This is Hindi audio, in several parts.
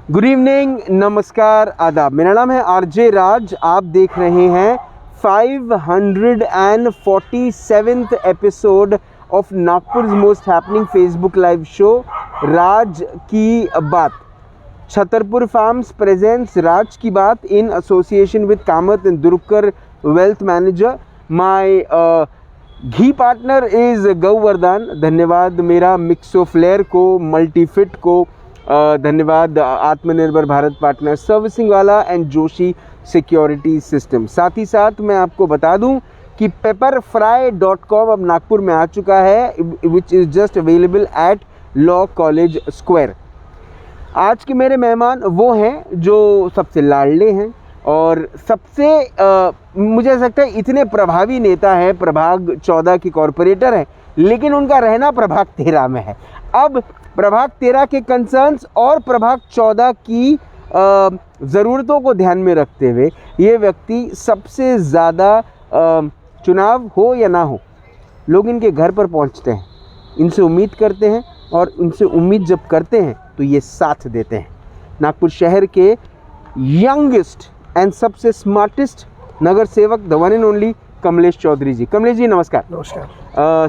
गुड इवनिंग, नमस्कार, आदाब। मेरा नाम है आरजे राज। आप देख रहे हैं 547th episode of Nagpur most happening Facebook live show Raj ki Baat. Chhatarpur farms presents Raj ki Baat in association with Kamat and Durgkar wealth manager. My ghee partner is Gauvardhan. धन्यवाद मेरा मिक्सो फ्लेयर को, मल्टीफिट को, धन्यवाद आत्मनिर्भर भारत पार्टनर सर्विसिंग वाला एंड जोशी सिक्योरिटी सिस्टम। साथ ही साथ मैं आपको बता दूं कि pepperfry.com अब नागपुर में आ चुका है, which is just available at law college square. आज के मेरे मेहमान वो हैं जो सबसे लाडले हैं और सबसे मुझे ऐसा लगता है इतने प्रभावी नेता है। प्रभाग 14 की कॉरपोरेटर है, लेकिन उनका रहना प्रभाग 13 में है। अब प्रभाग 13 के कंसर्न्स और प्रभाग 14 की ज़रूरतों को ध्यान में रखते हुए ये व्यक्ति सबसे ज़्यादा चुनाव हो या ना हो, लोग इनके घर पर पहुंचते हैं, इनसे उम्मीद करते हैं और उनसे उम्मीद जब करते हैं तो ये साथ देते हैं। नागपुर शहर के यंगेस्ट एंड सबसे स्मार्टेस्ट नगर सेवक the one and only Kamlesh Chaudhary ji. Kamlesh ji नमस्कार। नमस्कार।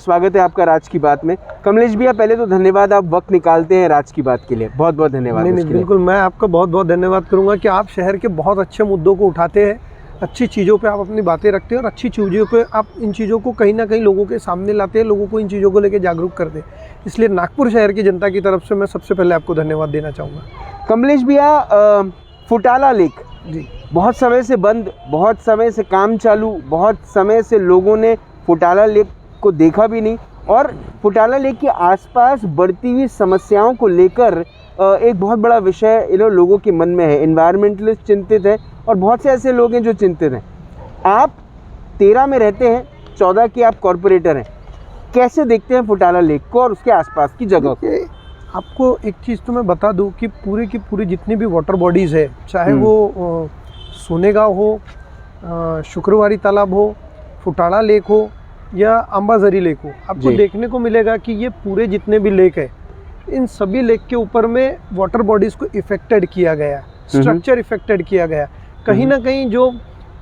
स्वागत है आपका राज की बात में। कमलेश भैया पहले तो धन्यवाद, आप वक्त निकालते हैं राज की बात के लिए, बहुत बहुत धन्यवाद। नहीं बिल्कुल, मैं आपका बहुत बहुत धन्यवाद करूंगा कि आप शहर के बहुत अच्छे मुद्दों को उठाते हैं, अच्छी चीज़ों पे आप अपनी बातें रखते हैं और अच्छी चीज़ों पे आप इन चीज़ों को कहीं ना कहीं लोगों के सामने लाते हैं, लोगों को इन चीज़ों को लेकर जागरूक करते हैं। इसलिए नागपुर शहर की जनता की तरफ से मैं सबसे पहले आपको धन्यवाद देना चाहूँगा। कमलेश भैया, फुटाला लेक जी बहुत समय से बंद, बहुत समय से काम चालू, बहुत समय से लोगों ने फुटाला लेक को देखा भी नहीं और फुटाला लेक के आसपास बढ़ती हुई समस्याओं को लेकर एक बहुत बड़ा विषय लोगों के मन में है। एनवायरमेंटलिस्ट चिंतित है और बहुत से ऐसे लोग हैं जो चिंतित हैं। आप 13 में रहते हैं, 14 के आप कॉरपोरेटर हैं, कैसे देखते हैं फुटाला लेक को और उसके आसपास की जगह को? आपको एक चीज़ तो मैं बता दूं कि पूरी की पूरी जितनी भी वाटर बॉडीज़ है, चाहे वो सोनेगांव हो, शुक्रवारी तालाब हो, फुटाला लेक हो या अंबाझरी लेक हो, आपको देखने को मिलेगा कि ये पूरे जितने भी लेक है, इन सभी लेक के ऊपर में वाटर बॉडीज़ को इफेक्टेड किया गया, स्ट्रक्चर इफेक्टेड किया गया। कहीं ना कहीं जो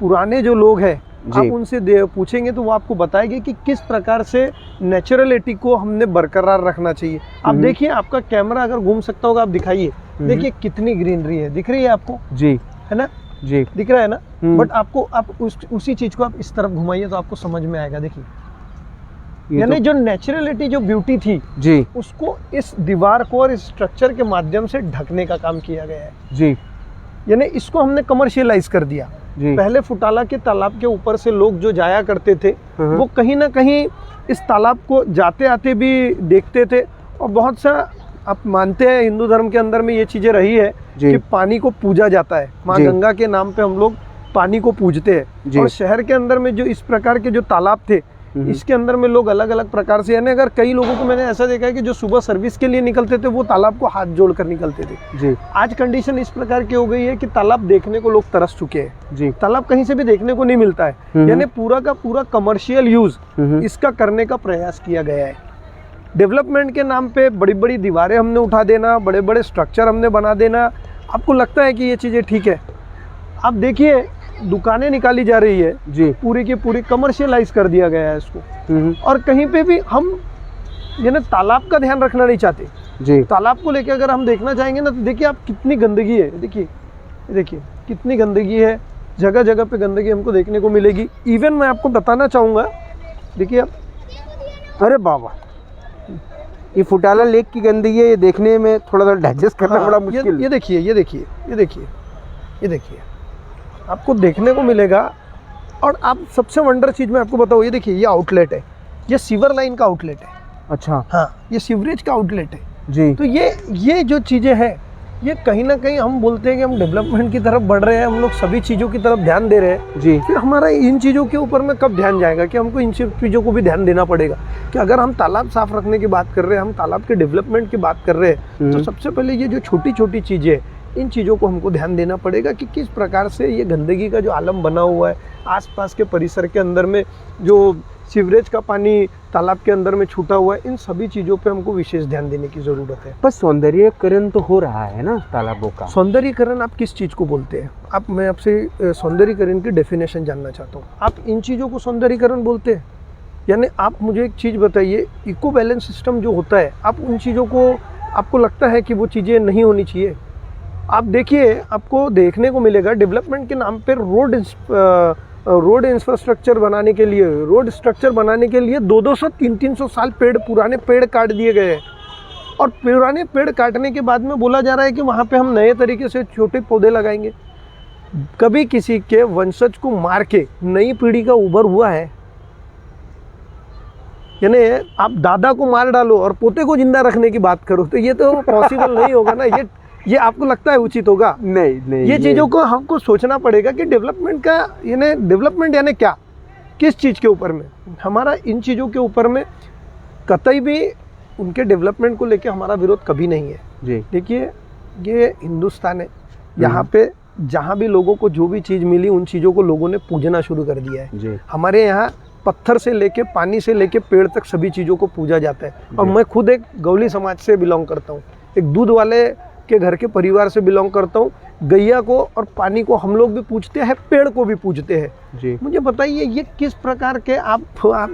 पुराने जो लोग हैं, आप उनसे पूछेंगे तो वो आपको बताएंगे कि किस प्रकार से नेचुरलिटी को हमने बरकरार रखना चाहिए। आप देखिए, आपका कैमरा अगर घूम सकता होगा आप दिखाइए, देखिए कितनी ग्रीनरी है, दिख रही है आपको? जी, है ना जी, दिख रहा है ना? बट आपको आप उसी चीज को आप इस तरफ घुमाइए तो आपको समझ में आएगा। देखिए, यानी जो नेचुरलिटी, जो ब्यूटी थी जी, उसको इस दीवार को और इस स्ट्रक्चर के माध्यम से ढकने का काम किया गया है जी। यानी इसको हमने कमर्शियलाइज कर दिया। पहले फुटाला के तालाब के ऊपर से लोग जो जाया करते थे, वो कहीं ना कहीं इस तालाब को जाते आते भी देखते थे और बहुत सा, आप मानते हैं हिंदू धर्म के अंदर में ये चीजें रही है कि पानी को पूजा जाता है, माँ गंगा के नाम पे हम लोग पानी को पूजते हैं। और शहर के अंदर में जो इस प्रकार के जो तालाब थे, इसके अंदर में लोग अलग अलग प्रकार से, यानी अगर कई लोगों को मैंने ऐसा देखा है कि जो सुबह सर्विस के लिए निकलते थे वो तालाब को हाथ जोड़ कर निकलते थे जी। आज कंडीशन इस प्रकार की हो गई है कि तालाब देखने को लोग तरस चुके हैं जी। तालाब कहीं से भी देखने को नहीं मिलता है, यानी पूरा का पूरा कमर्शियल यूज इसका करने का प्रयास किया गया है। डेवलपमेंट के नाम पे बड़ी बड़ी दीवारें हमने उठा देना, बड़े बड़े स्ट्रक्चर हमने बना देना। आपको लगता है कि ये चीज़ें ठीक है? आप देखिए, दुकानें निकाली जा रही है जी, पूरी की पूरी कमर्शियलाइज कर दिया गया है इसको। और कहीं पे भी हम यानी तालाब का ध्यान रखना नहीं चाहते जी। तालाब को लेकर अगर हम देखना चाहेंगे ना, तो देखिए आप कितनी गंदगी है, देखिए देखिए कितनी गंदगी है, जगह जगह पे गंदगी हमको देखने को मिलेगी। इवन मैं आपको बताना चाहूँगा, देखिए आप, अरे बाबा, ये फुटाला लेक की गंदगी है, ये देखने में थोड़ा सा डाइजेस्ट करना बड़ा मुश्किल। ये देखिए, ये देखिए, ये देखिए, ये देखिए, आपको देखने को मिलेगा। और आप सबसे वंडर चीज़ मैं आपको बताऊँ, ये देखिए, ये आउटलेट है, ये सीवर लाइन का आउटलेट है। अच्छा, हाँ, ये सीवरेज का आउटलेट है जी। तो ये जो चीज़ें हैं, ये कहीं ना कहीं हम बोलते हैं कि हम डेवलपमेंट की तरफ बढ़ रहे हैं, हम लोग सभी चीज़ों की तरफ ध्यान दे रहे हैं जी। फिर हमारा इन चीज़ों के ऊपर में कब ध्यान जाएगा कि हमको इन चीज़ों को भी ध्यान देना पड़ेगा कि अगर हम तालाब साफ रखने की बात कर रहे हैं, हम तालाब के डेवलपमेंट की बात कर रहे हैं, तो सबसे पहले ये जो छोटी छोटी चीज़ें, इन चीज़ों को हमको ध्यान देना पड़ेगा कि किस प्रकार से ये गंदगी का जो आलम बना हुआ है, आसपास के परिसर के अंदर में जो सीवरेज का पानी तालाब के अंदर में छूटा हुआ है, इन सभी चीज़ों पे हमको विशेष ध्यान देने की ज़रूरत है। पर सौंदर्यीकरण तो हो रहा है ना तालाबों का। सौंदर्यीकरण आप किस चीज़ को बोलते हैं? मैं आपसे सौंदर्यीकरण की डेफिनेशन जानना चाहता हूँ। आप इन चीज़ों को सौंदर्यीकरण बोलते हैं? यानी आप मुझे एक चीज़ बताइए, इको बैलेंस सिस्टम जो होता है, आप उन चीज़ों को, आपको लगता है कि वो चीज़ें नहीं होनी चाहिए? आप देखिए, आपको देखने को मिलेगा डेवलपमेंट के नाम पर रोड इंफ्रास्ट्रक्चर बनाने के लिए, रोड स्ट्रक्चर बनाने के लिए 200 300 साल पुराने पेड़ काट दिए गए हैं। और पुराने पेड़ काटने के बाद में बोला जा रहा है कि वहाँ पे हम नए तरीके से छोटे पौधे लगाएंगे। कभी किसी के वंशज को मार के नई पीढ़ी का उभर हुआ है? यानी आप दादा को मार डालो और पोते को जिंदा रखने की बात करो, तो ये तो पॉसिबल नहीं होगा ना। ये आपको लगता है उचित होगा? नहीं, ये चीज़ों को हमको सोचना पड़ेगा कि डेवलपमेंट का यानी डेवलपमेंट यानी क्या, किस चीज़ के ऊपर में हमारा, इन चीज़ों के ऊपर में कतई भी उनके डेवलपमेंट को लेके हमारा विरोध कभी नहीं है जी। देखिए, ये हिंदुस्तान है, यहाँ पे जहाँ भी लोगों को जो भी चीज़ मिली उन चीज़ों को लोगों ने पूजना शुरू कर दिया है जी। हमारे यहाँ पत्थर से लेके, पानी से लेके, पेड़ तक सभी चीज़ों को पूजा जाता है। और मैं खुद एक गौली समाज से बिलोंग करता हूँ, एक दूध वाले के घर के परिवार से बिलोंग करता हूँ। गैया को और पानी को हम लोग भी पूजते हैं, पेड़ को भी पूजते हैं जी। मुझे बताइए, ये किस प्रकार के आप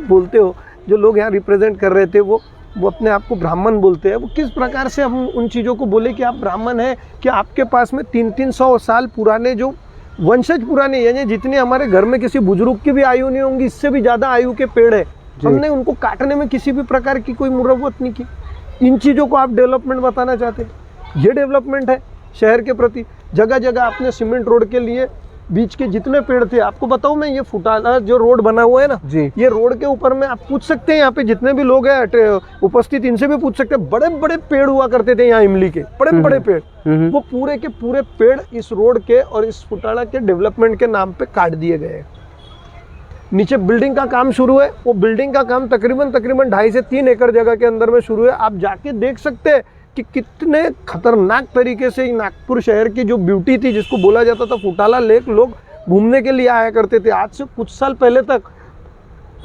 बोलते हो, जो लोग यहाँ रिप्रेजेंट कर रहे थे वो अपने आप को ब्राह्मण बोलते हैं, वो किस प्रकार से हम उन चीज़ों को बोले कि आप ब्राह्मण हैं? कि आपके पास में 300 साल पुराने जो वंशज पुराने, यानी जितने हमारे घर में किसी बुजुर्ग की भी आयु नहीं होंगी, इससे भी ज़्यादा आयु के पेड़ है, हमने उनको काटने में किसी भी प्रकार की कोई मुरव्वत नहीं की। इन चीज़ों को आप डेवलपमेंट बताना चाहते हैं? ये डेवलपमेंट है शहर के प्रति? जगह जगह आपने सीमेंट रोड के लिए बीच के जितने पेड़ थे, आपको बताऊं मैं, ये फुटाला जो रोड बना हुआ है ना जी, ये रोड के ऊपर में आप पूछ सकते हैं, यहाँ पे जितने भी लोग हैं उपस्थित, इनसे भी पूछ सकते हैं, बड़े बड़े पेड़ हुआ करते थे यहाँ इमली के, बड़े बड़े पेड़, वो पूरे के पूरे पेड़ इस रोड के और इस फुटाला के डेवलपमेंट के नाम पे काट दिए गए। नीचे बिल्डिंग का काम शुरू है, वो बिल्डिंग का काम तकरीबन 2.5 से 3 एकड़ जगह के अंदर में शुरू है। आप जाके देख सकते हैं कि कितने खतरनाक तरीके से नागपुर शहर की जो ब्यूटी थी, जिसको बोला जाता था फुटाला लेक, लोग घूमने के लिए आया करते थे। आज से कुछ साल पहले तक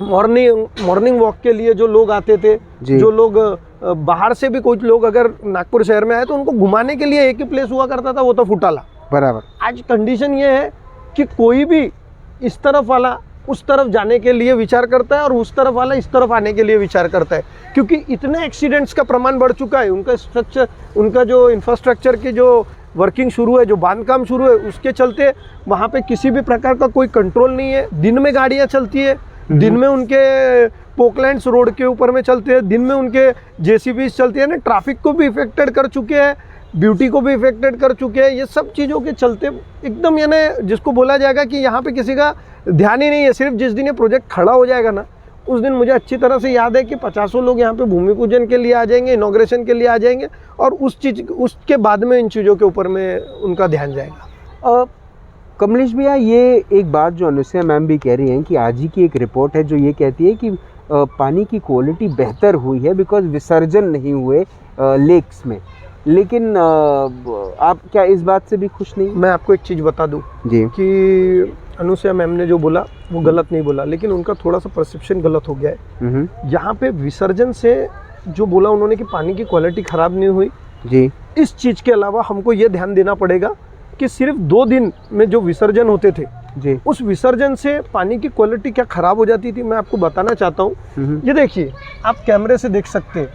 मॉर्निंग वॉक के लिए जो लोग आते थे, जो लोग बाहर से भी कुछ लोग अगर नागपुर शहर में आए तो उनको घुमाने के लिए एक ही प्लेस हुआ करता था, वो था फुटाला। बराबर। आज कंडीशन ये है कि कोई भी इस तरफ वाला उस तरफ जाने के लिए विचार करता है और उस तरफ वाला इस तरफ आने के लिए विचार करता है, क्योंकि इतने एक्सीडेंट्स का प्रमाण बढ़ चुका है। उनका स्ट्रक्चर, उनका जो इंफ्रास्ट्रक्चर की जो वर्किंग शुरू है, जो बांधकाम शुरू है, उसके चलते वहाँ पे किसी भी प्रकार का कोई कंट्रोल नहीं है। दिन में गाड़ियाँ चलती है, दिन में उनके पोकलैंड्स रोड के ऊपर में चलते हैं, दिन में उनके जेसीबीज चलती है ना, ट्रैफिक को भी इफेक्टेड कर चुके हैं, ब्यूटी को भी इफेक्टेड कर चुके हैं। ये सब चीज़ों के चलते एकदम, यानी जिसको बोला जाएगा कि यहाँ पे किसी का ध्यान ही नहीं है। सिर्फ जिस दिन ये प्रोजेक्ट खड़ा हो जाएगा ना, उस दिन मुझे अच्छी तरह से याद है कि 50 लोग यहाँ पे भूमि पूजन के लिए आ जाएंगे, इनॉग्रेशन के लिए आ जाएंगे, और उसके बाद में इन चीज़ों के ऊपर में उनका ध्यान जाएगा। कमलेश भैया, ये एक बात जो अनुसया मैम भी कह रही हैं कि आज ही की एक रिपोर्ट है जो ये कहती है कि पानी की क्वालिटी बेहतर हुई है बिकॉज विसर्जन नहीं हुए लेक्स में, लेकिन आप क्या इस बात से भी खुश नहीं? मैं आपको एक चीज़ बता दूं जी कि अनुसया मैम ने जो बोला वो गलत नहीं बोला, लेकिन उनका थोड़ा सा परसेप्शन गलत हो गया है। यहाँ पे विसर्जन से जो बोला उन्होंने कि पानी की क्वालिटी खराब नहीं हुई जी, इस चीज़ के अलावा हमको ये ध्यान देना पड़ेगा कि सिर्फ 2 दिन में जो विसर्जन होते थे जी, उस विसर्जन से पानी की क्वालिटी क्या खराब हो जाती थी, मैं आपको बताना चाहता हूँ। ये देखिए, आप कैमरे से देख सकते हैं,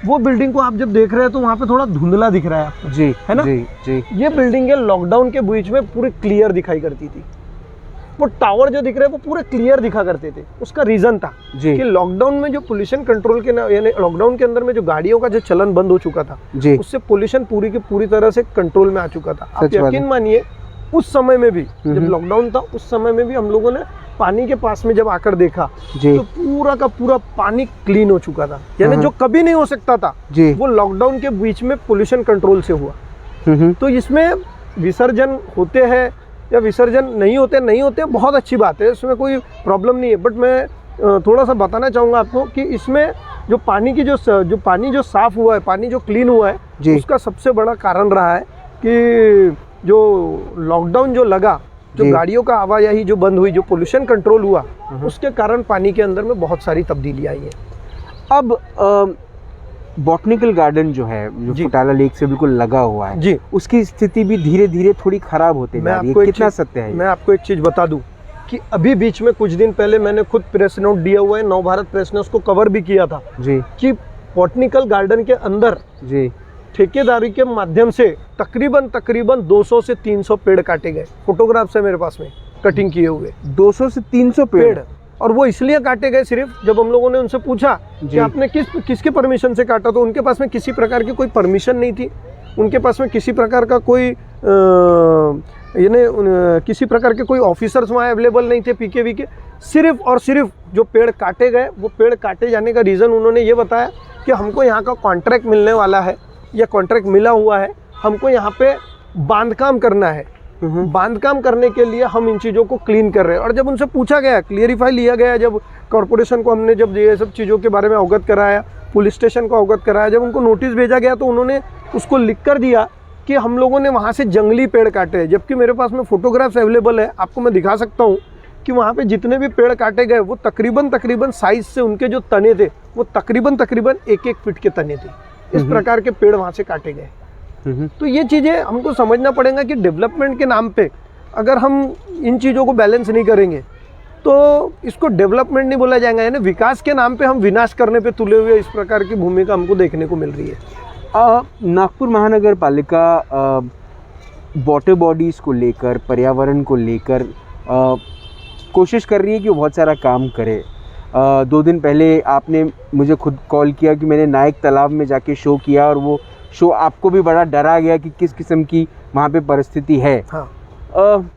वो बिल्डिंग को आप जब देख रहे हैं तो वहाँ पे थोड़ा धुंधला दिख रहा है आपको, जी, है ना? जी, जी। ये बिल्डिंग है लॉकडाउन के बीच में पूरी क्लियर दिखाई करती थी। वो टावर जो दिख रहे हैं वो पूरे क्लियर दिखा करते थे। उसका रीजन था कि लॉकडाउन में जो पोल्यूशन कंट्रोल के, यानी लॉकडाउन के अंदर में जो गाड़ियों का जो चलन बंद हो चुका था, उससे पोल्यूशन पूरी की पूरी तरह से कंट्रोल में आ चुका था। आप यकीन मानिए, उस समय में भी जब लॉकडाउन था, उस समय में भी हम लोगों ने पानी के पास में जब आकर देखा तो पूरा का पूरा पानी क्लीन हो चुका था, यानी जो कभी नहीं हो सकता था वो लॉकडाउन के बीच में पोल्यूशन कंट्रोल से हुआ। तो इसमें विसर्जन होते हैं या विसर्जन नहीं होते बहुत अच्छी बात है, इसमें कोई प्रॉब्लम नहीं है। बट मैं थोड़ा सा बताना चाहूँगा आपको कि इसमें जो पानी की जो पानी जो साफ हुआ है, पानी जो क्लीन हुआ है, उसका सबसे बड़ा कारण रहा है कि जो लॉकडाउन जो लगा जो जी। गाड़ियों का आवाजाही जो बंद हुई, जो पोल्यूशन कंट्रोल हुआ, उसके कारण पानी के अंदर में बहुत सारी तब्दीली आई है। अब बॉटनिकल गार्डन जो है, जो जी। फुटाला लेक से बिल्कुल लगा हुआ है, जी। उसकी स्थिति भी धीरे धीरे थोड़ी खराब होते मैं जा रही है, आपको एक कितना चीज़- सत्य है ये? मैं आपको एक चीज़ बता दूं कि अभी बीच में कुछ दिन पहले मैंने खुद प्रेस नोट दिया हुआ है, नवभारत प्रेस ने उसको कवर भी किया था जी कि बॉटनिकल गार्डन के अंदर जी ठेकेदारी के माध्यम से तकरीबन 200 से 300 पेड़ काटे गए। फोटोग्राफ्स है मेरे पास में कटिंग किए हुए 200 से 300 पेड़। पेड़। और वो इसलिए काटे गए सिर्फ, जब हम लोगों ने उनसे पूछा कि जी। आपने किसके परमिशन से काटा, तो उनके पास में किसी प्रकार की कोई परमिशन नहीं थी, उनके पास में किसी प्रकार का कोई किसी प्रकार के कोई ऑफिसर्स वहाँ अवेलेबल नहीं थे पीकेवी के। सिर्फ और सिर्फ जो पेड़ काटे गए, वो पेड़ काटे जाने का रीज़न उन्होंने ये बताया कि हमको यहाँ का कॉन्ट्रैक्ट मिलने वाला है या कॉन्ट्रैक्ट मिला हुआ है, हमको यहाँ पे बांधकाम करना है, बांधकाम करने के लिए हम इन चीज़ों को क्लीन कर रहे हैं। और जब उनसे पूछा गया, क्लियरिफाई लिया गया, जब कॉरपोरेशन को हमने जब ये सब चीज़ों के बारे में अवगत कराया, पुलिस स्टेशन को अवगत कराया, जब उनको नोटिस भेजा गया तो उन्होंने उसको लिख कर दिया कि हम लोगों ने वहाँ से जंगली पेड़ काटे हैं। जबकि मेरे पास में फोटोग्राफ्स अवेलेबल है, आपको मैं दिखा सकता हूँ कि वहाँ पे जितने भी पेड़ काटे गए वो तकरीबन साइज से उनके जो तने थे वो तकरीबन 1-1 फीट के तने थे। इस प्रकार के पेड़ वहाँ से काटे गए। तो ये चीज़ें हमको समझना पड़ेगा कि डेवलपमेंट के नाम पे अगर हम इन चीज़ों को बैलेंस नहीं करेंगे तो इसको डेवलपमेंट नहीं बोला जाएगा, यानी विकास के नाम पे हम विनाश करने पे तुले हुए इस प्रकार की भूमिका हमको देखने को मिल रही है। नागपुर महानगर पालिका वाटर बॉडीज़ को लेकर, पर्यावरण को लेकर कोशिश कर रही है कि वो बहुत सारा काम करे। 2 दिन पहले आपने मुझे खुद कॉल किया कि मैंने नायक तालाब में जाके शो किया और वो शो आपको भी बड़ा डरा गया कि किस किस्म की वहाँ पे परिस्थिति है। हाँ।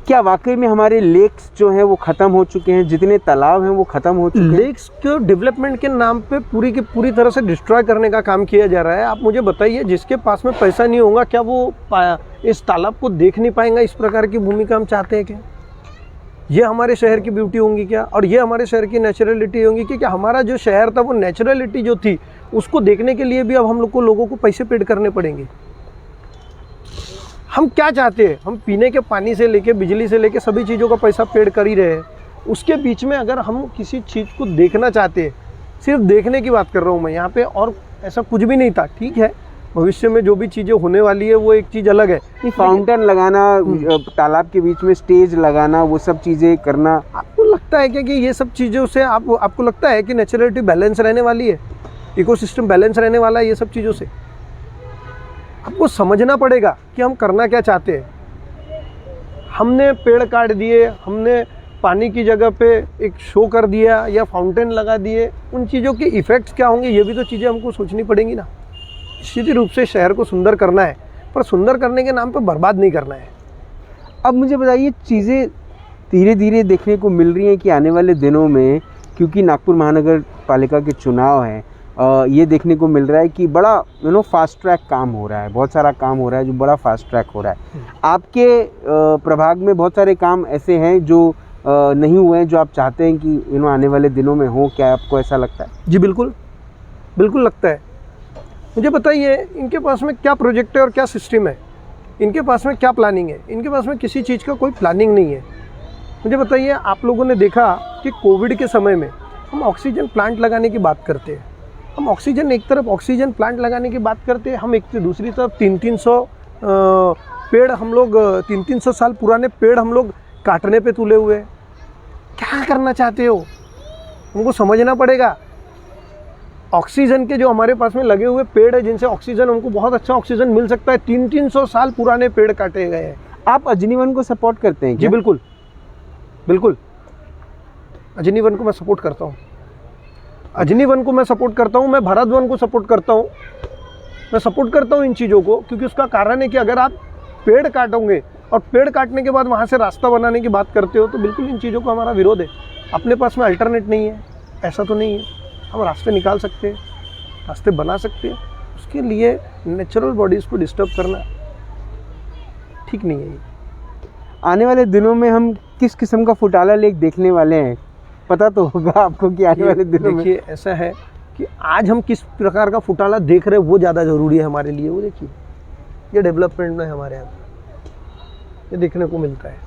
क्या वाकई में हमारे लेक्स जो हैं वो ख़त्म हो चुके हैं, जितने तालाब हैं वो ख़त्म हो चुके हैं? लेक्स को डेवलपमेंट के नाम पे पूरी की पूरी तरह से डिस्ट्रॉय करने का काम किया जा रहा है। आप मुझे बताइए, जिसके पास में पैसा नहीं होगा क्या वो इस तालाब को देख नहीं पाएंगा? इस प्रकार की भूमिका हम चाहते हैं क्या? ये हमारे शहर की ब्यूटी होंगी क्या? और ये हमारे शहर की नेचुरलिटी होंगी कि क्या हमारा जो शहर था वो नेचुरलिटी जो थी उसको देखने के लिए भी अब हम लोगों को पैसे पेड करने पड़ेंगे? हम क्या चाहते हैं? हम पीने के पानी से लेके बिजली से लेके सभी चीज़ों का पैसा पेड कर ही रहे हैं। उसके बीच में अगर हम किसी चीज़ को देखना चाहते हैं, सिर्फ देखने की बात कर रहा हूँ मैं यहाँ पे, और ऐसा कुछ भी नहीं था। ठीक है, भविष्य में जो भी चीज़ें होने वाली है वो एक चीज़ अलग है। फाउंटेन लगाना, तालाब के बीच में स्टेज लगाना, वो सब चीज़ें करना, आपको लगता है क्या कि ये सब चीज़ों से आपको लगता है कि नेचुरलिटी बैलेंस रहने वाली है, इकोसिस्टम बैलेंस रहने वाला है ये सब चीज़ों से? आपको समझना पड़ेगा कि हम करना क्या चाहते हैं। हमने पेड़ काट दिए, हमने पानी की जगह पे एक शो कर दिया या फाउंटेन लगा दिए, उन चीज़ों के इफ़ेक्ट्स क्या होंगे ये भी तो चीज़ें हमको सोचनी पड़ेंगी ना। निश्चित रूप से शहर को सुंदर करना है, पर सुंदर करने के नाम पे बर्बाद नहीं करना है। अब मुझे बताइए, चीज़ें धीरे धीरे देखने को मिल रही हैं कि आने वाले दिनों में, क्योंकि नागपुर महानगर पालिका के चुनाव हैं, ये देखने को मिल रहा है कि बड़ा फास्ट ट्रैक काम हो रहा है, बहुत सारा काम हो रहा है जो बड़ा फास्ट ट्रैक हो रहा है। आपके प्रभाग में बहुत सारे काम ऐसे हैं जो नहीं हुए हैं, जो आप चाहते हैं कि आने वाले दिनों में हो, क्या आपको ऐसा लगता है? जी बिल्कुल, बिल्कुल लगता है। मुझे बताइए, इनके पास में क्या प्रोजेक्ट है और क्या सिस्टम है? इनके पास में क्या प्लानिंग है? इनके पास में किसी चीज़ का कोई प्लानिंग नहीं है। मुझे बताइए, आप लोगों ने देखा कि कोविड के समय में हम ऑक्सीजन प्लांट लगाने की बात करते हैं, हम ऑक्सीजन एक तरफ ऑक्सीजन प्लांट लगाने की बात करते हैं, हम एक दूसरी तरफ 300 पेड़ हम लोग 300 साल पुराने पेड़ हम लोग काटने पे तुले हुए हैं। क्या करना चाहते हो? हमको समझना पड़ेगा। ऑक्सीजन के जो हमारे पास में लगे हुए पेड़ है, जिनसे ऑक्सीजन हमको बहुत अच्छा ऑक्सीजन मिल सकता है, 300 साल पुराने पेड़ काटे गए हैं। आप अजनी वन को सपोर्ट करते हैं जी क्या? बिल्कुल, बिल्कुल अजनी वन को मैं सपोर्ट करता हूँ। अजनी वन को मैं सपोर्ट करता हूँ, मैं भारत वन को सपोर्ट करता हूँ। मैं सपोर्ट करता हूँ इन चीज़ों को, क्योंकि उसका कारण है कि अगर आप पेड़ काटोगे और पेड़ काटने के बाद वहाँ से रास्ता बनाने की बात करते हो तो बिल्कुल इन चीज़ों का हमारा विरोध है। अपने पास में अल्टरनेट नहीं है, ऐसा तो नहीं है। हम रास्ते निकाल सकते हैं, रास्ते बना सकते हैं। उसके लिए नेचुरल बॉडीज़ को डिस्टर्ब करना ठीक नहीं है। आने वाले दिनों में हम किस किस्म का फुटाला लेक देखने वाले हैं? पता तो होगा आपको कि आने वाले दिनों में। देखिए, ऐसा है कि आज हम किस प्रकार का फुटाला देख रहे हैं वो ज़्यादा ज़रूरी है हमारे लिए। वो देखिए, ये डेवलपमेंट में हमारे यहाँ ये देखने को मिलता है।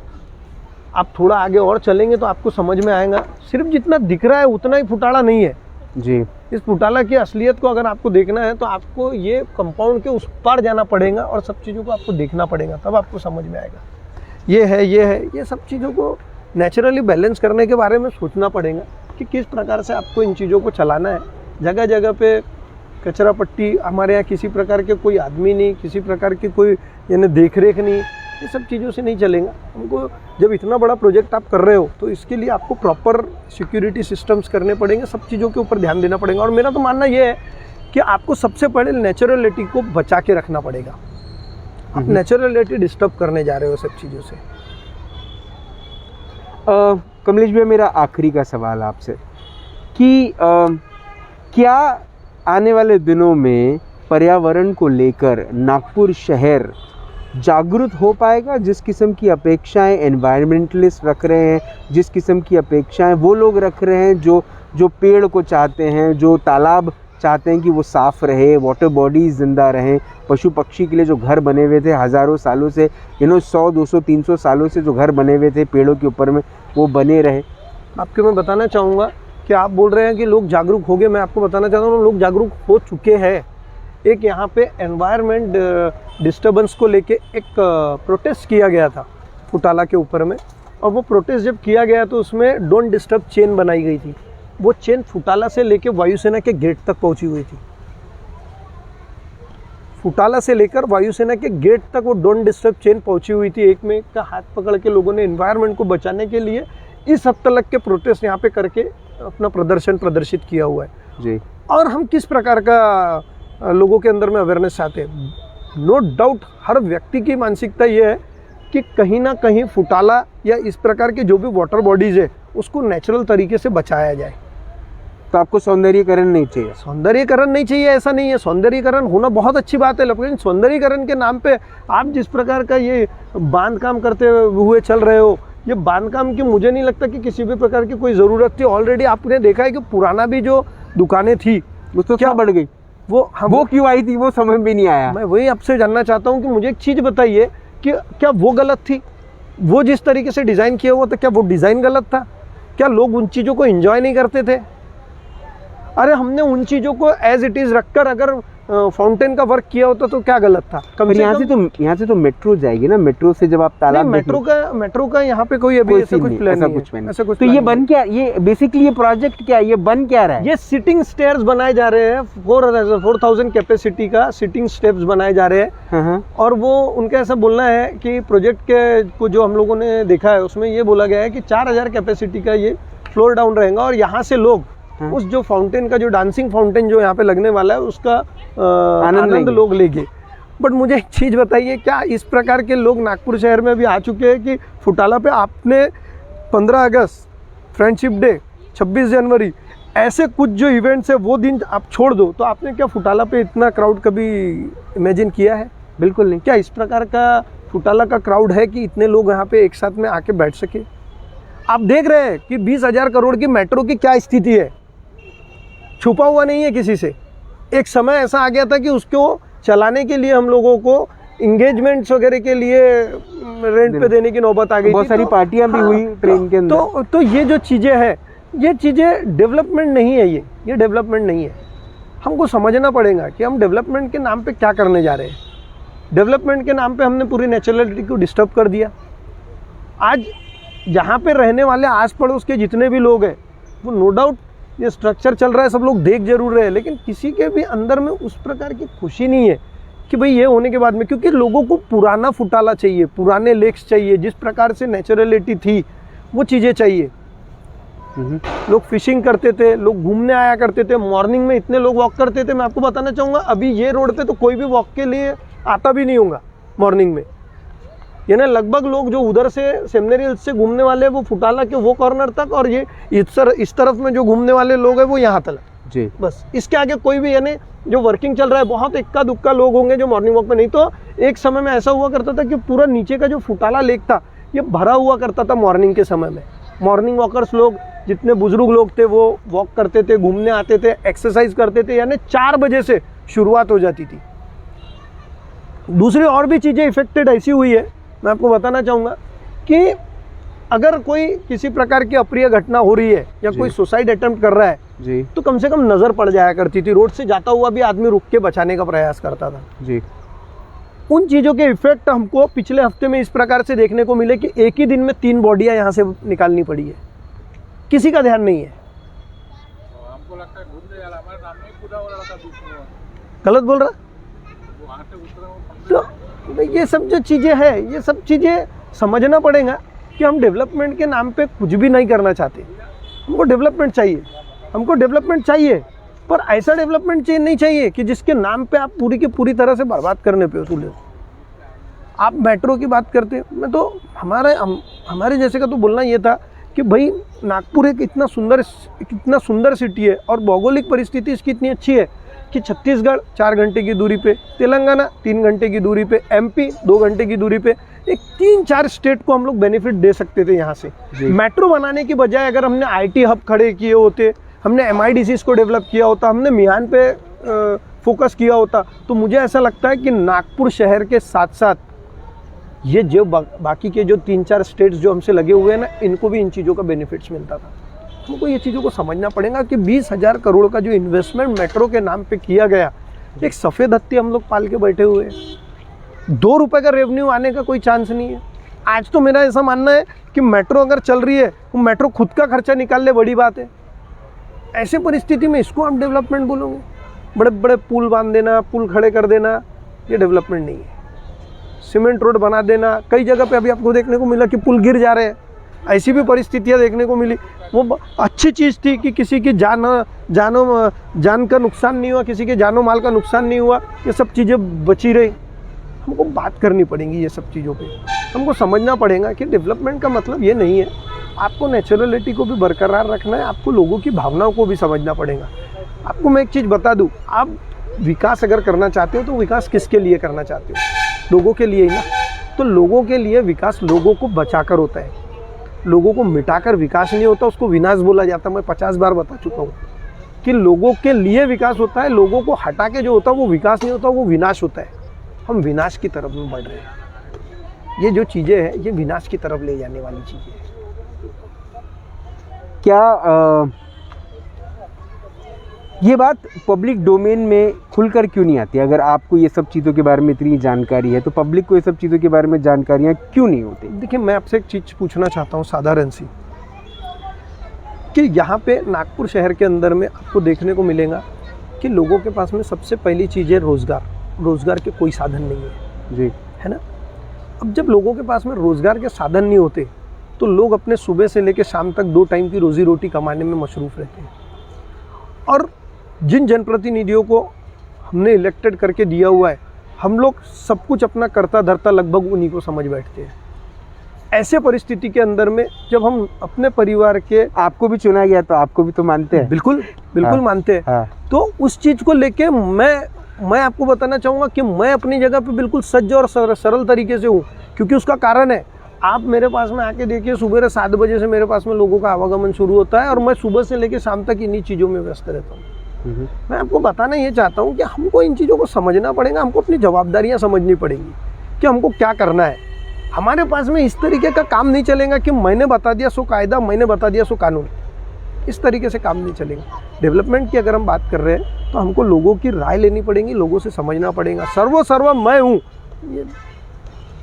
आप थोड़ा आगे और चलेंगे तो आपको समझ में आएगा, सिर्फ जितना दिख रहा है उतना ही फुटाला नहीं है जी। इस फुटाला की असलियत को अगर आपको देखना है तो आपको ये कंपाउंड के उस पार जाना पड़ेगा और सब चीज़ों को आपको देखना पड़ेगा, तब आपको समझ में आएगा। ये सब चीज़ों को नेचुरली बैलेंस करने के बारे में सोचना पड़ेगा कि किस प्रकार से आपको इन चीज़ों को चलाना है। जगह जगह पे कचरा पट्टी, हमारे यहाँ किसी प्रकार के कोई आदमी नहीं, किसी प्रकार की कोई यानी देख रेख नहीं, ये सब चीज़ों से नहीं चलेगा। हमको जब इतना बड़ा प्रोजेक्ट आप कर रहे हो तो इसके लिए आपको प्रॉपर सिक्योरिटी सिस्टम्स करने पड़ेंगे, सब चीज़ों के ऊपर ध्यान देना पड़ेगा। और मेरा तो मानना ये है कि आपको सबसे पहले नेचुरलिटी को बचा के रखना पड़ेगा। आप नेचुरलिटी डिस्टर्ब करने जा रहे हो सब चीज़ों से। कमलेश भैया, मेरा आखिरी का सवाल आपसे कि क्या आने वाले दिनों में पर्यावरण को लेकर नागपुर शहर जागरूक हो पाएगा? जिस किस्म की अपेक्षाएं एनवायरमेंटलिस्ट रख रहे हैं, जिस किस्म की अपेक्षाएं वो लोग रख रहे हैं जो पेड़ को चाहते हैं, जो तालाब चाहते हैं कि वो साफ़ रहे, वाटर बॉडीज ज़िंदा रहें, पशु पक्षी के लिए जो घर बने हुए थे हज़ारों सालों से, 100, 200, 300 सालों से जो घर बने हुए थे पेड़ों के ऊपर में, वो बने रहे। आपको मैं बताना चाहूँगा कि आप बोल रहे हैं कि लोग जागरूक हो गए, मैं आपको बताना चाहता हूँ लोग जागरूक हो चुके हैं। एक यहाँ पे एनवायरनमेंट डिस्टर्बेंस को लेके एक प्रोटेस्ट किया गया था फुटाला के ऊपर में, और वो प्रोटेस्ट जब किया गया तो उसमें डोंट डिस्टर्ब चेन बनाई गई थी। वो चेन फुटाला से लेके वायुसेना के गेट तक पहुंची हुई थी। फुटाला से लेकर वायुसेना के गेट तक वो डोंट डिस्टर्ब चेन पहुंची हुई थी। एक में एक का हाथ पकड़ के लोगों ने एनवायरनमेंट को बचाने के लिए इस हद तक के प्रोटेस्ट यहाँ पे करके अपना प्रदर्शित किया हुआ है जी। और हम किस प्रकार का लोगों के अंदर में अवेयरनेस चाहते हैं। नो डाउट हर व्यक्ति की मानसिकता ये है कि कहीं ना कहीं फुटाला या इस प्रकार के जो भी वाटर बॉडीज़ है उसको नेचुरल तरीके से बचाया जाए। तो आपको सौंदर्यीकरण नहीं चाहिए? सौंदर्यीकरण नहीं चाहिए ऐसा नहीं है, सौंदर्यीकरण होना बहुत अच्छी बात है, लेकिन सौंदर्यीकरण के नाम पे आप जिस प्रकार का ये बांध काम करते हुए चल रहे हो, ये बांध काम की मुझे नहीं लगता कि किसी भी प्रकार की कोई ज़रूरत थी। ऑलरेडी आपने देखा है कि पुराना भी जो दुकानें थी वो तो क्या बढ़ गई, वो क्यों आई थी वो समझ में नहीं आया। मैं वही आपसे जानना चाहता हूँ कि मुझे एक चीज़ बताइए कि क्या वो गलत थी? वो जिस तरीके से डिज़ाइन किया हुआ था क्या वो डिज़ाइन गलत था? क्या लोग उन चीज़ों को एंजॉय नहीं करते थे? अरे हमने उन चीज़ों को एज इट इज़ रखकर अगर फाउंटेन का वर्क किया होता तो क्या गलत था? यहाँ से तो मेट्रो जाएगी ना, मेट्रो से जब आप तालाब मेट्रो का यहाँ पे कोई अभी ऐसा कुछ प्लान नहीं है। तो ये बन क्या, ये बेसिकली ये प्रोजेक्ट क्या, ये बन क्या रहा है? ये सिटिंग स्टेयर्स बनाए जा रहे हैं, 4000 कैपेसिटी का सिटिंग स्टेप्स बनाए जा रहे हैं। और वो उनका ऐसा बोलना है कि प्रोजेक्ट के को जो हम लोगों ने देखा है उसमें ये बोला गया है कि 4000 कैपेसिटी का ये फ्लोर डाउन रहेगा और यहाँ से लोग उस जो फाउंटेन का जो डांसिंग फाउंटेन जो यहाँ पे लगने वाला है उसका आनंद लोग लेंगे। बट मुझे एक चीज़ बताइए, क्या इस प्रकार के लोग नागपुर शहर में भी आ चुके हैं कि फुटाला पे आपने 15 अगस्त, फ्रेंडशिप डे, 26 जनवरी ऐसे कुछ जो इवेंट्स है वो दिन आप छोड़ दो तो आपने क्या फुटाला पे इतना क्राउड कभी इमेजिन किया है? बिल्कुल नहीं। क्या इस प्रकार का फुटाला का क्राउड है कि इतने लोग यहाँ पे एक साथ में आके बैठ सके? आप देख रहे हैं कि 20,000 करोड़ की मेट्रो की क्या स्थिति है, छुपा हुआ नहीं है किसी से। एक समय ऐसा आ गया था कि उसको चलाने के लिए हम लोगों को इंगेजमेंट्स वगैरह के लिए रेंट पे देने की नौबत आ गई। बहुत सारी पार्टियां भी हुई ट्रेन के अंदर। तो ये जो चीज़ें हैं, ये चीज़ें डेवलपमेंट नहीं है। ये डेवलपमेंट नहीं है। हमको समझना पड़ेगा कि हम डेवलपमेंट के नाम पे क्या करने जा रहे हैं। डेवलपमेंट के नाम पे हमने पूरी नेचुरलिटी को डिस्टर्ब कर दिया। आज जहाँ पे रहने वाले आस पड़ोस के जितने भी लोग हैं वो नो डाउट ये स्ट्रक्चर चल रहा है, सब लोग देख जरूर रहे हैं, लेकिन किसी के भी अंदर में उस प्रकार की खुशी नहीं है कि भाई ये होने के बाद में, क्योंकि लोगों को पुराना फुटाला चाहिए, पुराने लेक्स चाहिए, जिस प्रकार से नेचुरलिटी थी वो चीज़ें चाहिए। लोग फिशिंग करते थे, लोग घूमने आया करते थे, मॉर्निंग में इतने लोग वॉक करते थे। मैं आपको बताना चाहूँगा अभी ये रोड पे तो कोई भी वॉक के लिए आता भी नहीं होगा मॉर्निंग में। यानी लगभग लोग जो उधर से सेमिनरी हिल्स से घूमने वाले वो फुटाला के वो कॉर्नर तक, और ये इस तरफ में जो घूमने वाले लोग हैं वो यहाँ तक जी। बस इसके आगे कोई भी यानी जो वर्किंग चल रहा है बहुत इक्का दुक्का लोग होंगे जो मॉर्निंग वॉक में। नहीं तो एक समय में ऐसा हुआ करता था कि पूरा नीचे का जो फुटाला लेक था ये भरा हुआ करता था मॉर्निंग के समय में। मॉर्निंग वॉकर्स लोग जितने बुजुर्ग लोग थे वो वॉक करते थे, घूमने आते थे, एक्सरसाइज करते थे, यानी 4 बजे से शुरुआत हो जाती थी। दूसरी और भी चीज़ें इफेक्टेड ऐसी हुई है, मैं आपको बताना चाहूँगा कि अगर कोई किसी प्रकार की अप्रिय घटना हो रही है या कोई सुसाइड अटेम्प्ट कर रहा है जी तो कम से कम नज़र पड़ जाया करती थी, रोड से जाता हुआ भी आदमी रुक के बचाने का प्रयास करता था। जी। उन चीज़ों के इफेक्ट हमको पिछले हफ्ते में इस प्रकार से देखने को मिले कि एक ही दिन में 3 बॉडियां यहाँ से निकालनी पड़ी है, किसी का ध्यान नहीं है। हमको लगता है घूमने वाला हमारे सामने कूदा हो रहा था बीच में, गलत बोल रहा? वहाँ से उतरा तो ये सब जो चीज़ें हैं, ये सब चीज़ें समझना पड़ेगा कि हम डेवलपमेंट के नाम पे कुछ भी नहीं करना चाहते। हमको डेवलपमेंट चाहिए, हमको डेवलपमेंट चाहिए, पर ऐसा डेवलपमेंट नहीं चाहिए कि जिसके नाम पे आप पूरी की पूरी तरह से बर्बाद करने पे तुले। आप मेट्रो की बात करते हैं, मैं तो हमारे जैसे का तो बोलना ये था कि भाई नागपुर एक इतना सुंदर सिटी है और भौगोलिक परिस्थिति इसकी इतनी अच्छी है कि छत्तीसगढ़ 4 घंटे की दूरी पे, तेलंगाना 3 घंटे की दूरी पे, एमपी 2 घंटे की दूरी पे, एक 3-4 स्टेट को हम लोग बेनिफिट दे सकते थे यहाँ से। मेट्रो बनाने की बजाय अगर हमने आईटी हब खड़े किए होते, हमने MIDCs को डेवलप किया होता, हमने मिहान पे फोकस किया होता, तो मुझे ऐसा लगता है कि नागपुर शहर के साथ साथ ये जो बाकी के जो 3-4 स्टेट्स जो हमसे लगे हुए हैं ना, इनको भी इन चीज़ों का बेनिफिट्स मिलता था। हमको ये चीज़ों को समझना पड़ेगा कि 20,000 करोड़ का जो इन्वेस्टमेंट मेट्रो के नाम पे किया गया, एक सफ़ेद हत्ती हम लोग पाल के बैठे हुए हैं। 2 रुपये का रेवेन्यू आने का कोई चांस नहीं है। आज तो मेरा ऐसा मानना है कि मेट्रो अगर चल रही है तो मेट्रो खुद का खर्चा निकाल ले, बड़ी बात है। ऐसे परिस्थिति में इसको हम डेवलपमेंट बोलोगे? बड़े बड़े पुल बांध देना, पुल खड़े कर देना, ये डेवलपमेंट नहीं है। सीमेंट रोड बना देना, कई जगह पे अभी आपको देखने को मिला कि पुल गिर जा रहे हैं, ऐसी भी परिस्थितियां देखने को मिली। वो अच्छी चीज़ थी कि किसी की जान का नुकसान नहीं हुआ, किसी के जानो माल का नुकसान नहीं हुआ, ये सब चीज़ें बची रही। हमको बात करनी पड़ेगी ये सब चीज़ों पे, हमको समझना पड़ेगा कि डेवलपमेंट का मतलब ये नहीं है। आपको नेचुरलिटी को भी बरकरार रखना है, आपको लोगों की भावनाओं को भी समझना पड़ेगा। आपको मैं एक चीज़ बता दूँ, आप विकास अगर करना चाहते हो तो विकास किसके लिए करना चाहते हो? लोगों के लिए ही ना। तो लोगों के लिए विकास लोगों को बचाकर होता है, लोगों को मिटाकर विकास नहीं होता, उसको विनाश बोला जाता है। मैं 50 बार बता चुका हूँ कि लोगों के लिए विकास होता है, लोगों को हटा के जो होता है वो विकास नहीं होता, वो विनाश होता है। हम विनाश की तरफ में बढ़ रहे हैं। ये जो चीज़ें हैं ये विनाश की तरफ ले जाने वाली चीज़ें हैं। क्या ये बात पब्लिक डोमेन में खुलकर क्यों नहीं आती? अगर आपको ये सब चीज़ों के बारे में इतनी जानकारी है तो पब्लिक को ये सब चीज़ों के बारे में जानकारियाँ क्यों नहीं होती? देखिए, मैं आपसे एक चीज़ पूछना चाहता हूँ साधारण सी, कि यहाँ पे नागपुर शहर के अंदर में आपको देखने को मिलेगा कि लोगों के पास में सबसे पहली चीज़ है रोज़गार के कोई साधन नहीं है जी, है ना। अब जब लोगों के पास में रोज़गार के साधन नहीं होते तो लोग अपने सुबह से लेकर शाम तक 2 टाइम की रोज़ी रोटी कमाने में मशरूफ़ रहते हैं। और जिन जनप्रतिनिधियों को हमने इलेक्टेड करके दिया हुआ है, हम लोग सब कुछ अपना करता धरता लगभग उन्हीं को समझ बैठते हैं। ऐसे परिस्थिति के अंदर में जब हम अपने परिवार के, आपको भी चुना गया तो आपको भी तो मानते हैं? बिल्कुल हाँ, मानते हैं। हाँ। तो उस चीज़ को लेके मैं आपको बताना चाहूँगा कि मैं अपनी जगह पे बिल्कुल सज्ज और सरल तरीके से हूँ, क्योंकि उसका कारण है, आप मेरे पास में आके देखिए, सुबह 7 बजे से मेरे पास में लोगों का आवागमन शुरू होता है और मैं सुबह से लेकर शाम तक इन्हीं चीज़ों में व्यस्त रहता हूँ। मैं आपको बताना ये चाहता हूँ कि हमको इन चीज़ों को समझना पड़ेगा, हमको अपनी जवाबदारियाँ समझनी पड़ेंगी कि हमको क्या करना है। हमारे पास में इस तरीके का काम नहीं चलेगा कि मैंने बता दिया सो कायदा, मैंने बता दिया सो कानून। इस तरीके से काम नहीं चलेगा। डेवलपमेंट की अगर हम बात कर रहे हैं तो हमको लोगों की राय लेनी पड़ेगी, लोगों से समझना पड़ेगा। सर्व मैं हूँ, ये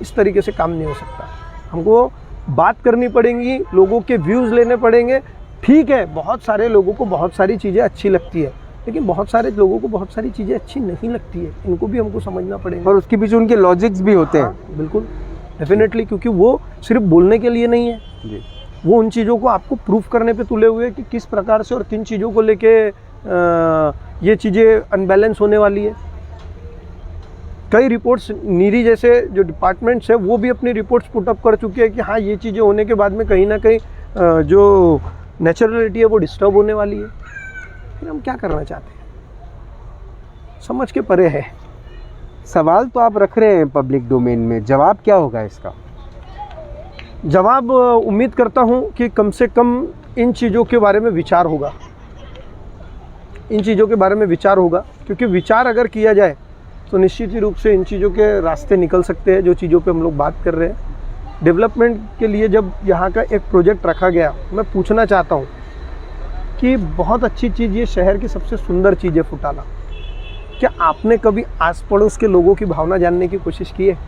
इस तरीके से काम नहीं हो सकता। हमको बात करनी पड़ेगी, लोगों के व्यूज़ लेने पड़ेंगे। ठीक है, बहुत सारे लोगों को बहुत सारी चीज़ें अच्छी लगती है, लेकिन बहुत सारे लोगों को बहुत सारी चीज़ें अच्छी नहीं लगती है, इनको भी हमको समझना पड़ेगा। और उसके पीछे उनके लॉजिक्स भी होते हैं। बिल्कुल, डेफिनेटली, क्योंकि वो सिर्फ बोलने के लिए नहीं है जी, वो उन चीज़ों को आपको प्रूफ करने पे तुले हुए कि किस प्रकार से और किन चीज़ों को लेके ये चीज़ें अनबैलेंस होने वाली है। कई रिपोर्ट्स, नीरी जैसे जो डिपार्टमेंट्स है वो भी अपनी रिपोर्ट्स पुटअप कर चुके हैं कि हाँ, ये चीज़ें होने के बाद में कहीं ना कहीं जो नेचुरलिटी है वो डिस्टर्ब होने वाली है। फिर हम क्या करना चाहते हैं, समझ के परे है। सवाल तो आप रख रहे हैं पब्लिक डोमेन में, जवाब क्या होगा इसका? जवाब उम्मीद करता हूं कि कम से कम इन चीज़ों के बारे में विचार होगा, इन चीज़ों के बारे में विचार होगा, क्योंकि विचार अगर किया जाए तो निश्चित ही रूप से इन चीज़ों के रास्ते निकल सकते हैं जो चीज़ों पे हम लोग बात कर रहे हैं। डेवलपमेंट के लिए जब यहाँ का एक प्रोजेक्ट रखा गया, मैं पूछना चाहता हूँ कि बहुत अच्छी चीज़, ये शहर की सबसे सुंदर चीज़ है फुटाला। क्या आपने कभी आस पड़ोस के लोगों की भावना जानने की कोशिश की है?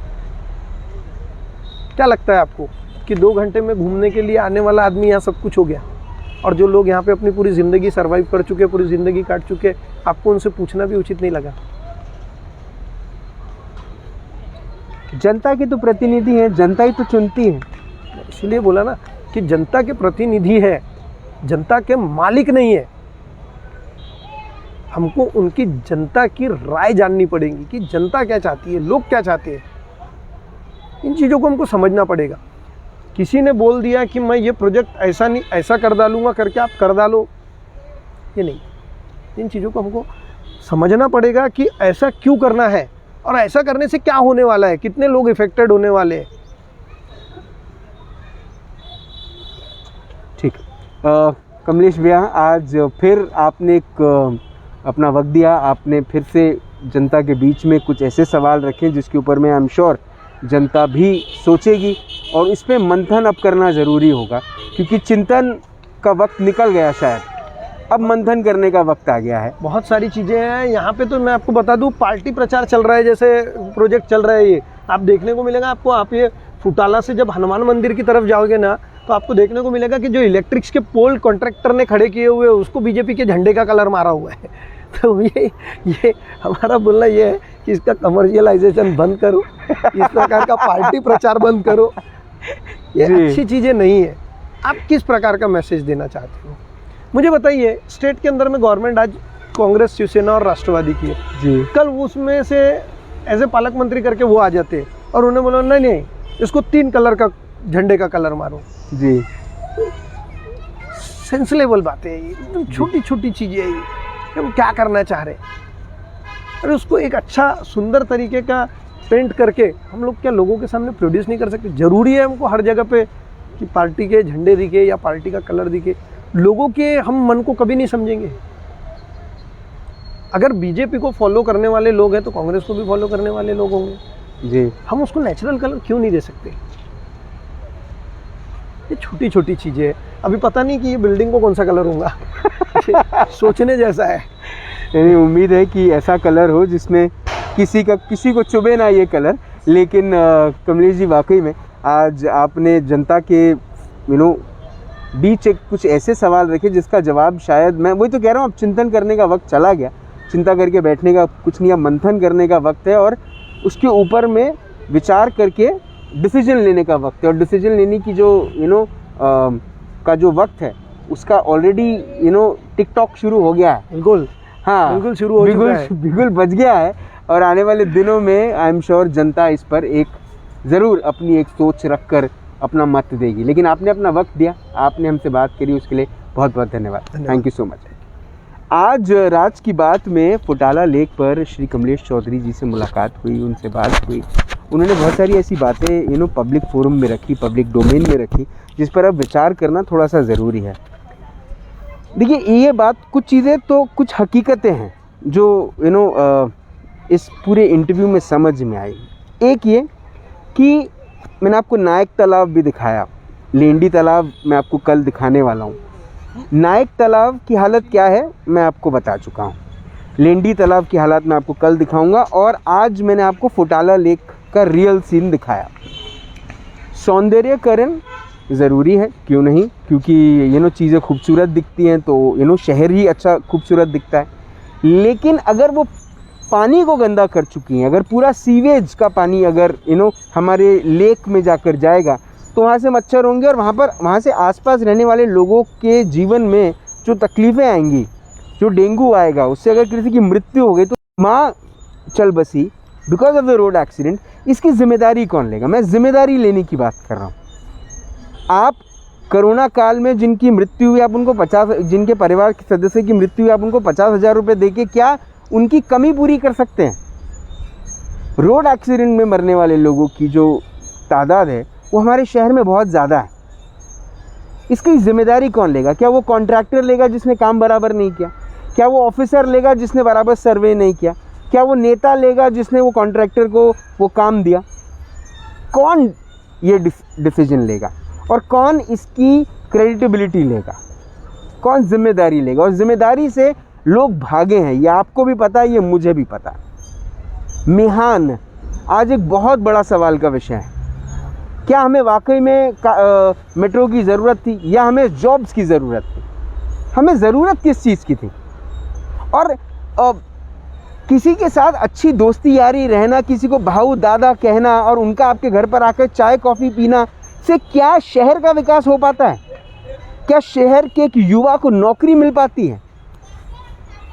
क्या लगता है आपको कि 2 घंटे में घूमने के लिए आने वाला आदमी यहाँ सब कुछ हो गया, और जो लोग यहाँ पे अपनी पूरी ज़िंदगी सर्वाइव कर चुके, पूरी ज़िंदगी काट चुके, आपको उनसे पूछना भी उचित नहीं लगा? जनता के तो प्रतिनिधि हैं, जनता ही तो चुनती है। इसलिए बोला ना कि जनता के प्रतिनिधि है, जनता के मालिक नहीं है। हमको उनकी जनता की राय जाननी पड़ेगी कि जनता क्या चाहती है, लोग क्या चाहते हैं। इन चीज़ों को हमको समझना पड़ेगा। किसी ने बोल दिया कि मैं ये प्रोजेक्ट ऐसा नहीं ऐसा कर डालूंगा करके आप कर डालो, ये नहीं। इन चीज़ों को हमको समझना पड़ेगा कि ऐसा क्यों करना है और ऐसा करने से क्या होने वाला है, कितने लोग इफेक्टेड होने वाले हैं। ठीक। कमलेश भैया, आज फिर आपने एक अपना वक्त दिया, आपने फिर से जनता के बीच में कुछ ऐसे सवाल रखे जिसके ऊपर मैं आई एम श्योर जनता भी सोचेगी, और इस पर मंथन अब करना ज़रूरी होगा, क्योंकि चिंतन का वक्त निकल गया, शायद अब मंथन करने का वक्त आ गया है। बहुत सारी चीज़ें हैं यहाँ पे। तो मैं आपको बता दूँ, पार्टी प्रचार चल रहा है, जैसे प्रोजेक्ट चल रहा है, ये आप देखने को मिलेगा आपको। आप ये फुटाला से जब हनुमान मंदिर की तरफ जाओगे ना, तो आपको देखने को मिलेगा कि जो इलेक्ट्रिक्स के पोल कॉन्ट्रैक्टर ने खड़े किए हुए, उसको बीजेपी के झंडे का कलर मारा हुआ है। तो ये हमारा बोलना ये है कि इसका कमर्शियलाइजेशन बंद करो, इस प्रकार का पार्टी प्रचार बंद करो, ये अच्छी चीज़ें नहीं है। आप किस प्रकार का मैसेज देना चाहते हो, मुझे बताइए। स्टेट के अंदर में गवर्नमेंट आज कांग्रेस, शिवसेना और राष्ट्रवादी की है जी। कल उसमें से एज ए पालक मंत्री करके वो आ जाते और उन्हें बोला नहीं, इसको 3 कलर का झंडे का कलर मारो जी। सेंस लेवल बातें हैं, एकदम छोटी छोटी चीज़ें हैं ये, हम क्या करना चाह रहे हैं। अरे उसको एक अच्छा सुंदर तरीके का पेंट करके हम लोग क्या लोगों के सामने प्रोड्यूस नहीं कर सकते? ज़रूरी है हमको हर जगह पे कि पार्टी के झंडे दिखे या पार्टी का कलर दिखे? लोगों के हम मन को कभी नहीं समझेंगे। अगर बीजेपी को फॉलो करने वाले लोग हैं तो कांग्रेस को भी फॉलो करने वाले लोग होंगे जी। हम उसको नेचुरल कलर क्यों नहीं दे सकते? ये छोटी छोटी चीज़ें। अभी पता नहीं कि ये बिल्डिंग को कौन सा कलर होगा। सोचने जैसा है। यानी उम्मीद है कि ऐसा कलर हो जिसमें किसी को चुभे ना ये कलर। लेकिन कमलेश जी, वाकई में आज आपने जनता के बीच एक कुछ ऐसे सवाल रखे जिसका जवाब शायद, मैं वही तो कह रहा हूँ, अब चिंतन करने का वक्त चला गया। चिंता करके बैठने का कुछ नहीं, अब मंथन करने का वक्त है, और उसके ऊपर में विचार करके डिसीजन लेने का वक्त है। और डिसीजन लेने की जो का जो वक्त है उसका ऑलरेडी टिकटॉक शुरू हो गया है। बिल्कुल, हाँ, बिल्कुल शुरू हो चुका है, बिल्कुल बच गया है। और आने वाले दिनों में आई एम श्योर जनता इस पर एक ज़रूर अपनी एक सोच रख कर अपना मत देगी। लेकिन आपने अपना वक्त दिया, आपने हमसे बात करी, उसके लिए बहुत बहुत धन्यवाद। Thank you so much. आज राज की बात में फुटाला लेक पर श्री कमलेश चौधरी जी से मुलाकात हुई, उनसे बात हुई। उन्होंने बहुत सारी ऐसी बातें पब्लिक फोरम में रखी, पब्लिक डोमेन में रखी, जिस पर अब विचार करना थोड़ा सा ज़रूरी है। देखिए, ये बात, कुछ चीज़ें तो कुछ हकीकतें हैं जो इस पूरे इंटरव्यू में समझ में आई। एक ये कि मैंने आपको नायक तालाब भी दिखाया, लेंडी तालाब मैं आपको कल दिखाने वाला हूँ। नायक तालाब की हालत क्या है मैं आपको बता चुका हूँ, लेंडी तालाब की हालत मैं आपको कल दिखाऊंगा। और आज मैंने आपको फुटाला लेक का रियल सीन दिखाया। सौंदर्यकरण ज़रूरी है, क्यों नहीं, क्योंकि चीज़ें खूबसूरत दिखती हैं तो शहर ही अच्छा खूबसूरत दिखता है। लेकिन अगर वो पानी को गंदा कर चुकी हैं, अगर पूरा सीवेज का पानी अगर हमारे लेक में जाकर जाएगा तो वहाँ से मच्छर होंगे, और वहाँ से आसपास रहने वाले लोगों के जीवन में जो तकलीफ़ें आएंगी, जो डेंगू आएगा, उससे अगर किसी की मृत्यु हो गई तो माँ चल बसी because of the road accident. इसकी जिम्मेदारी कौन लेगा? मैं जिम्मेदारी लेने की बात कर रहा हूँ। आप कोरोना काल में जिनकी मृत्यु हुई, आप उनको जिनके परिवार के सदस्य की मृत्यु हुई, आप उनको 50,000 रुपये देके क्या उनकी कमी पूरी कर सकते हैं? रोड एक्सीडेंट में मरने वाले लोगों की जो तादाद है वो हमारे शहर में बहुत ज़्यादा है। इसकी जिम्मेदारी कौन लेगा? क्या वो कॉन्ट्रैक्टर लेगा जिसने काम बराबर नहीं किया? क्या वो ऑफिसर लेगा जिसने बराबर सर्वे नहीं किया? क्या वो नेता लेगा जिसने वो कॉन्ट्रैक्टर को वो काम दिया? कौन ये डिसीजन लेगा और कौन इसकी क्रेडिटेबिलिटी लेगा, कौन जिम्मेदारी लेगा। और जिम्मेदारी से लोग भागे हैं, ये आपको भी पता है, ये मुझे भी पता है। मिहान आज एक बहुत बड़ा सवाल का विषय है। क्या हमें वाकई में मेट्रो की ज़रूरत थी या हमें जॉब्स की ज़रूरत थी? हमें ज़रूरत किस चीज़ की थी? और किसी के साथ अच्छी दोस्ती यारी रहना, किसी को भाऊ दादा कहना और उनका आपके घर पर आकर चाय कॉफ़ी पीना से क्या शहर का विकास हो पाता है? क्या शहर के एक युवा को नौकरी मिल पाती है?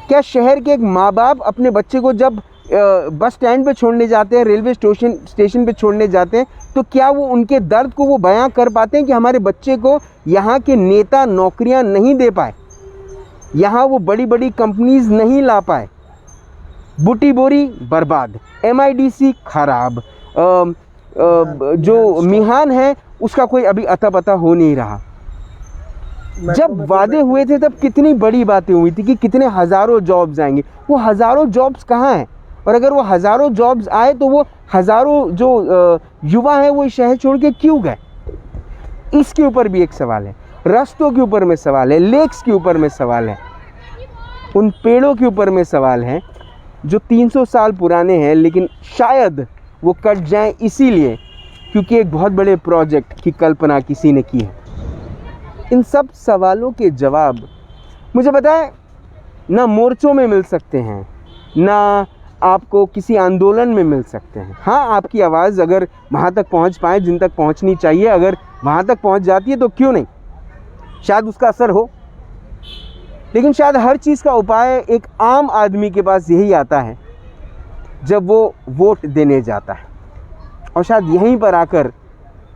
क्या शहर के एक माँ बाप अपने बच्चे को जब बस स्टैंड पे छोड़ने जाते हैं, रेलवे स्टेशन पे छोड़ने जाते हैं, तो क्या वो उनके दर्द को वो बयां कर पाते हैं कि हमारे बच्चे को यहाँ के नेता नौकरियाँ नहीं दे पाए, यहाँ वो बड़ी बड़ी कंपनीज नहीं ला पाए? बूटी बोरी बर्बाद, MIDC खराब, जो मिहान है उसका कोई अभी अता पता हो नहीं रहा। जब वादे हुए थे तब कितनी बड़ी बातें हुई थी कि कितने हज़ारों जॉब्स आएंगे। वो हज़ारों जॉब्स कहाँ हैं? और अगर वो हज़ारों जॉब्स आए तो वो हज़ारों जो युवा हैं वो शहर छोड़ के क्यों गए? इसके ऊपर भी एक सवाल है। रास्तों के ऊपर में सवाल है, लेक्स के ऊपर में सवाल है, उन पेड़ों के ऊपर में सवाल है जो 300 साल पुराने हैं, लेकिन शायद वो कट जाएं इसीलिए क्योंकि एक बहुत बड़े प्रोजेक्ट की कल्पना किसी ने की है। इन सब सवालों के जवाब मुझे पता है ना मोर्चों में मिल सकते हैं, ना आपको किसी आंदोलन में मिल सकते हैं। हाँ, आपकी आवाज़ अगर वहाँ तक पहुँच पाए जिन तक पहुँचनी चाहिए, अगर वहाँ तक पहुँच जाती है तो क्यों नहीं, शायद उसका असर हो। लेकिन शायद हर चीज़ का उपाय एक आम आदमी के पास यही आता है जब वो वोट देने जाता है, और शायद यहीं पर आकर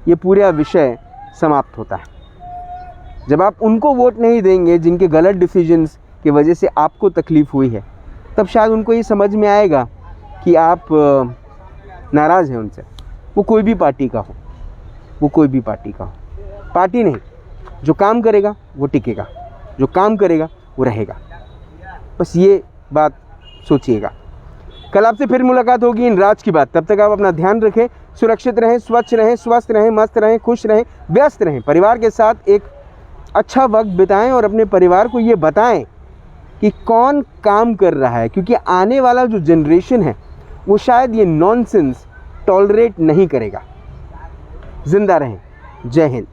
ये पूरा विषय समाप्त होता है। जब आप उनको वोट नहीं देंगे जिनके गलत डिसीजंस की वजह से आपको तकलीफ़ हुई है, तब शायद उनको ये समझ में आएगा कि आप नाराज़ हैं उनसे। वो कोई भी पार्टी का हो, वो कोई भी पार्टी का हो, पार्टी नहीं, जो काम करेगा वो टिकेगा, जो काम करेगा वो रहेगा। बस ये बात सोचिएगा। कल आपसे फिर मुलाकात होगी इन राज की बात। तब तक आप अपना ध्यान रखें, सुरक्षित रहें, स्वच्छ रहें, स्वस्थ रहें, मस्त रहें, खुश रहें, व्यस्त रहें, परिवार के साथ एक अच्छा वक्त बिताएं और अपने परिवार को ये बताएं कि कौन काम कर रहा है, क्योंकि आने वाला जो जनरेशन है वो शायद ये नॉनसेंस टॉलरेट नहीं करेगा। जिंदा रहें। जय हिंद।